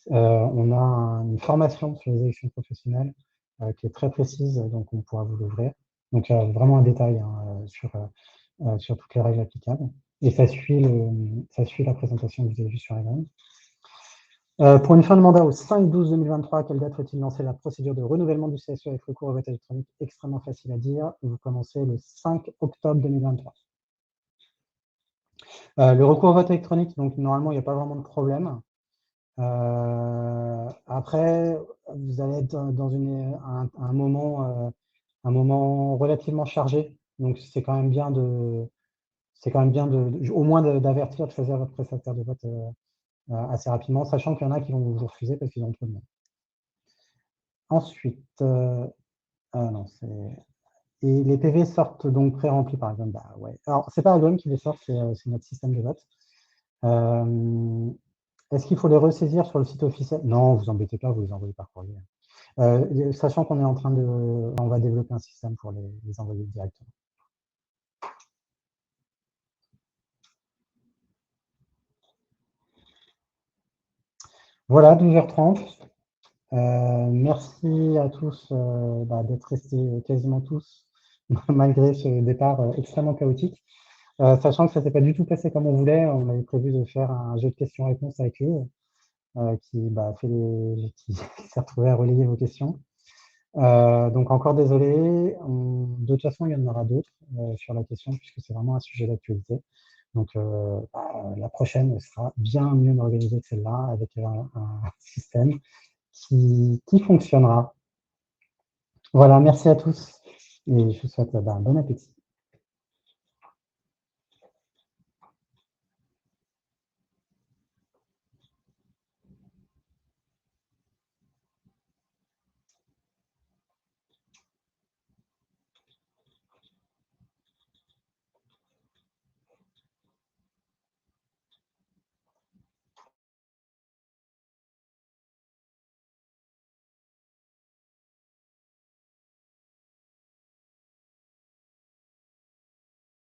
Speaker 1: On a une formation sur les élections professionnelles qui est très précise, donc on pourra vous l'ouvrir. Donc, il y a vraiment un détail sur toutes les règles applicables. Et ça suit la présentation que vous avez vue sur Evan. Pour une fin de mandat au 5/12/2023, à quelle date faut-il lancer la procédure de renouvellement du CSE avec recours au vote électronique? Extrêmement facile à dire. Vous commencez le 5 octobre 2023. Le recours au vote électronique, donc normalement, il n'y a pas vraiment de problème. Après, vous allez être dans un moment relativement chargé. Donc, c'est quand même bien au moins d'avertir, de choisir votre prestataire de vote assez rapidement, sachant qu'il y en a qui vont vous refuser parce qu'ils ont trop de monde. Ensuite, non, et les PV sortent donc pré-remplis par exemple. Bah, ouais. Alors, c'est pas Algone qui les sort, c'est notre système de vote. Est-ce qu'il faut les ressaisir sur le site officiel? Non, vous embêtez pas, vous les envoyez par courrier. Sachant qu'on est en train on va développer un système pour les envoyer directement. Voilà, 12h30. Merci à tous d'être restés quasiment tous, malgré ce départ extrêmement chaotique. Sachant que ça ne s'est pas du tout passé comme on voulait, on avait prévu de faire un jeu de questions-réponses avec eux, qui s'est retrouvé à relayer vos questions. Donc encore désolé, de toute façon il y en aura d'autres sur la question puisque c'est vraiment un sujet d'actualité. Donc la prochaine sera bien mieux organisée que celle-là avec un système qui fonctionnera. Voilà, merci à tous et je vous souhaite un bon appétit.